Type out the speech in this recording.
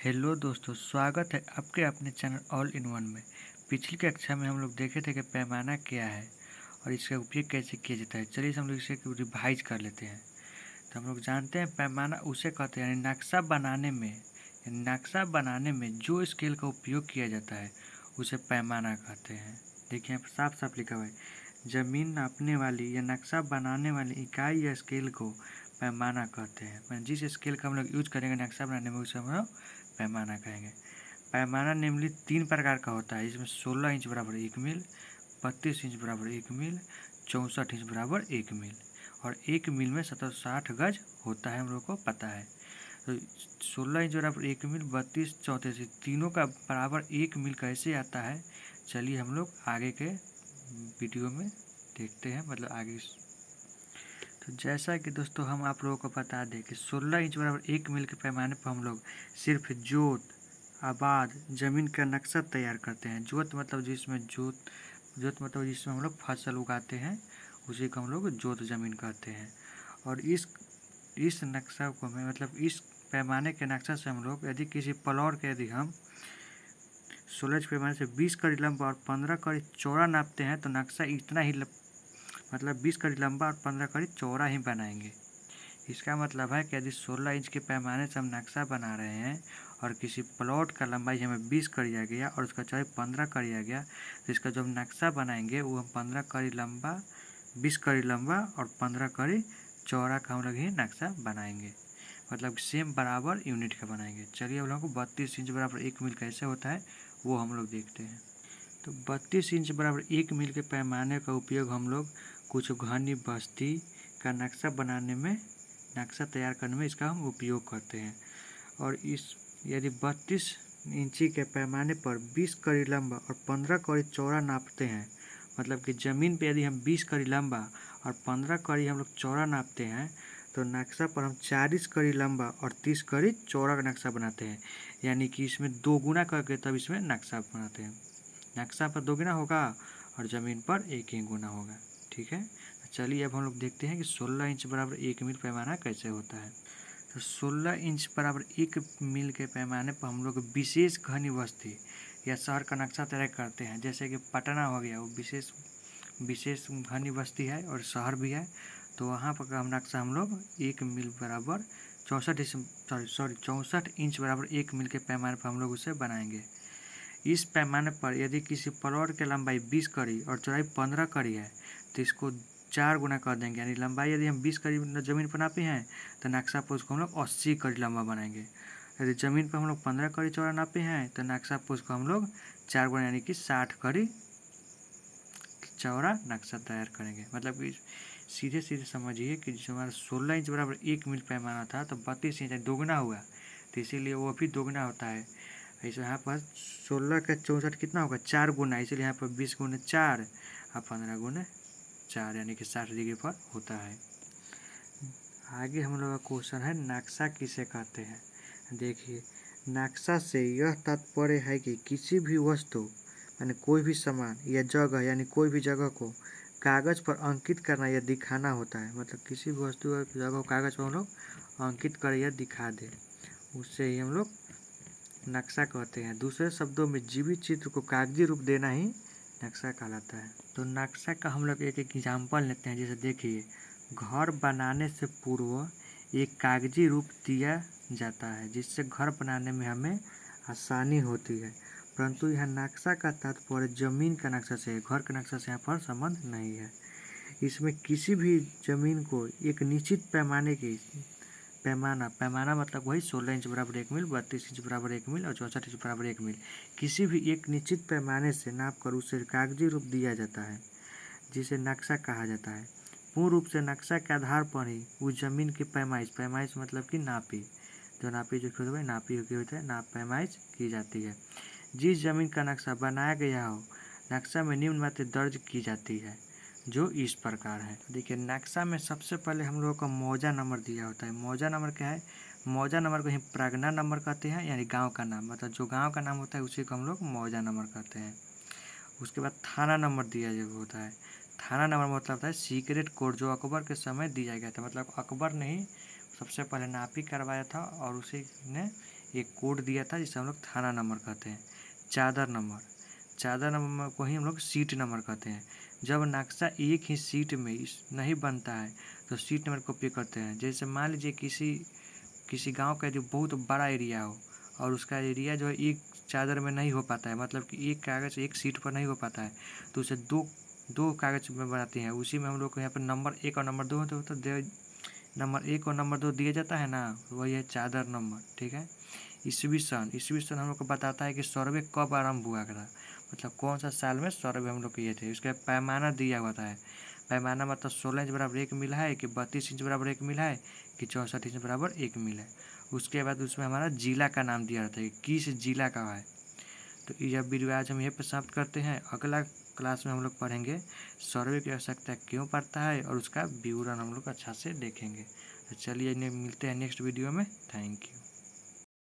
Hello दोस्तों, स्वागत है आपके अपने चैनल ऑल इन वन में। पिछली कक्षा में हम लोग देखे थे कि पैमाना क्या है और इसका उपयोग कैसे किया जाता है। चलिए हम लोग इसे रिवाइज कर लेते हैं। तो हम लोग जानते हैं पैमाना उसे कहते हैं, यानी नक्शा बनाने में जो स्केल का उपयोग किया जाता है उसे पैमाना कहते हैं। देखिए यहाँ पर साफ साफ लिखा हुआ है, ज़मीन नापने वाली या नक्शा बनाने वाली इकाई या स्केल को पैमाना कहते हैं। मतलब जिस स्केल का हम लोग यूज करेंगे नक्शा बनाने में उसे हम लोग पैमाना कहेंगे। पैमाना निम्नलिखित 3 प्रकार का होता है, इसमें 16 इंच बराबर 1 मील, 32 इंच बराबर 1 मील, 64 इंच बराबर 1 मील और 1 मील में 760 गज होता है, हम लोग को पता है। तो 16 इंच बराबर 1 मील, 32, 34 तीनों का बराबर 1 मील कैसे आता है, चलिए हम लोग आगे के वीडियो में देखते हैं। मतलब आगे तो जैसा कि दोस्तों हम आप लोगों को बता दें कि 16 इंच बराबर 1 मील के पैमाने पर हम लोग सिर्फ जोत आबाद ज़मीन का नक्शा तैयार करते हैं। जोत मतलब जिसमें हम लोग फसल उगाते हैं उसी को हम लोग जोत ज़मीन कहते हैं। और इस नक्शा को हमें मतलब इस पैमाने के नक्शा से हम लोग यदि किसी प्लॉट के यदि हम 16 इंच पैमाने से 20 कड़ी लंबा और 15 कड़ी चौड़ा नापते हैं तो नक्शा इतना ही मतलब 20 कड़ी लंबा और 15 कड़ी चौड़ा ही बनाएंगे। इसका मतलब है कि यदि 16 इंच के पैमाने से हम नक्शा बना रहे हैं और किसी प्लॉट का लंबाई हमें 20 कर दिया गया और उसका चौड़ाई 15 कर दिया गया, तो इसका जो हम नक्शा बनाएंगे वो हम 15 कड़ी लंबा, 20 कड़ी लंबा और 15 कड़ी चौड़ा का हम लोग ही नक्शा बनाएंगे। मतलब सेम बराबर यूनिट का बनाएंगे। चलिए हम लोग को 32 इंच बराबर 1 मील कैसे होता है वो हम लोग देखते हैं। तो 32 इंच बराबर 1 मील के पैमाने का उपयोग हम लोग कुछ घनी बस्ती का नक्शा तैयार करने में इसका हम उपयोग करते हैं। और यदि 32 इंची के पैमाने पर 20 कड़ी लंबा और 15 कड़ी चौड़ा नापते हैं, मतलब कि ज़मीन पे यदि हम 20 कड़ी लंबा और 15 कड़ी हम लोग चौड़ा नापते हैं तो नक्शा पर हम 40 कड़ी लंबा और 30 कड़ी चौड़ा का नक्शा बनाते हैं। यानी कि इसमें 2 गुना करके तब इसमें नक्शा बनाते हैं। नक्शा पर 2 गुना होगा और ज़मीन पर 1 ही गुना होगा। ठीक है, चलिए अब हम लोग देखते हैं कि 16 इंच बराबर 1 मील पैमाना कैसे होता है। तो 16 इंच बराबर 1 मील के पैमाने पर हम लोग विशेष घनी बस्ती या शहर का नक्शा तैयार करते हैं। जैसे कि पटना हो गया, वो विशेष घनी बस्ती है और शहर भी है। तो वहाँ पर हम नक्शा हम लोग 1 मील बराबर 64 इंच बराबर 1 मील के पैमाने पर हम लोग उसे बनाएंगे। इस पैमाने पर यदि किसी प्लॉट की लंबाई 20 कड़ी और चौड़ाई 15 कड़ी है तो इसको 4 गुना कर देंगे। यानी लंबाई यदि हम 20 कड़ी ज़मीन पर नापे हैं तो नक्शा पर उसको हम लोग 80 कड़ी लंबा बनाएंगे। यदि ज़मीन पर हम लोग 15 कड़ी चौड़ा नापे हैं तो नक्शा पर उसको हम लोग 4 गुना यानी कि 60 कड़ी चौड़ा नक्शा तैयार करेंगे। मतलब कि सीधे सीधे समझिए कि जो हमारा 16 इंच बराबर 1 मील पैमाना था तो 32 इंच दोगुना हुआ, तो इसीलिए वो भी दोगुना होता है। ऐसे यहाँ पर 16 का 64 कितना होगा, 4 गुना, इसलिए यहाँ पर 20 गुना 4 और 15 गुना 4 यानी कि 60 डिग्री पर होता है। आगे हम लोग का क्वेश्चन है, नक्शा किसे कहते हैं। देखिए, नक्शा से यह तात्पर्य है कि किसी भी वस्तु यानी कोई भी सामान या जगह यानी कोई भी जगह को कागज़ पर अंकित करना या दिखाना होता है। मतलब किसी भी वस्तु या जगह को कागज़ पर हम लोग अंकित कर या दिखा दें, उससे ही हम लोग नक्शा कहते हैं। दूसरे शब्दों में जीवित चित्र को कागजी रूप देना ही नक्शा कहलाता है। तो नक्शा का हम लोग एक एग्जाम्पल लेते हैं। जैसे देखिए, घर बनाने से पूर्व एक कागजी रूप दिया जाता है जिससे घर बनाने में हमें आसानी होती है। परंतु यह नक्शा का तात्पर्य जमीन का नक्शा से है, घर का नक्शा से यहाँ पर संबंध नहीं है। इसमें किसी भी जमीन को एक निश्चित पैमाना मतलब वही 16 इंच बराबर 1 मील, 32 इंच बराबर 1 मील और 64 इंच बराबर 1 मील, किसी भी एक निश्चित पैमाने से नाप कर उसे कागजी रूप दिया जाता है जिसे नक्शा कहा जाता है। पूर्ण रूप से नक्शा के आधार पर ही उस जमीन की पैमाइश मतलब कि नापी होती है, पैमाइश की जाती है। जिस जमीन का नक्शा बनाया गया हो, नक्शा में निम्न बातें दर्ज की जाती है जो इस प्रकार है। देखिए, नक्शा में सबसे पहले हम लोगों का मौजा नंबर दिया होता है। मौजा नंबर क्या है, मौजा नंबर को ही प्रगना नंबर कहते हैं, यानी गांव का नाम, मतलब जो गांव का नाम होता है उसी को हम लोग मौजा नंबर कहते हैं। उसके बाद थाना नंबर दिया होता है। थाना नंबर मतलब होता है सीक्रेट कोड, जो अकबर के समय दिया गया था। मतलब अकबर ने ही सबसे पहले नापी करवाया था और उसी ने एक कोड दिया था जिसे हम लोग थाना नंबर कहते हैं। चादर नंबर को ही हम लोग सीट नंबर कहते हैं। जब नक्शा एक ही सीट में नहीं बनता है तो सीट नंबर का उपयोग करते हैं। जैसे मान लीजिए किसी गांव का जो बहुत बड़ा एरिया हो और उसका एरिया जो है एक चादर में नहीं हो पाता है, मतलब कि एक कागज़ एक सीट पर नहीं हो पाता है, तो उसे दो कागज़ में बनाते हैं। उसी में हम लोग को यहाँ पर नंबर 1 और नंबर 2 होते होते नंबर 1 और नंबर 2 दिया जाता है ना, वही है चादर नंबर। ठीक है। ईस्वी सन हम लोग को बताता है कि सर्वे कब आरंभ हुआ था, मतलब कौन सा साल में सर्वे हम लोग किए थे। उसका पैमाना दिया हुआ है। पैमाना मतलब 16 इंच बराबर 1 मील है कि 32 इंच बराबर 1 मील है कि 64 इंच बराबर 1 मील है। उसके बाद उसमें हमारा जिला का नाम दिया रहता है कि किस जिला का है। तो यह वीडियो आज हम यहीं पर समाप्त करते हैं। अगला क्लास में हम लोग पढ़ेंगे सर्वे की आवश्यकता क्यों पड़ता है और उसका विवरण हम लोग अच्छा से देखेंगे। तो चलिए मिलते हैं नेक्स्ट वीडियो में। Thank you.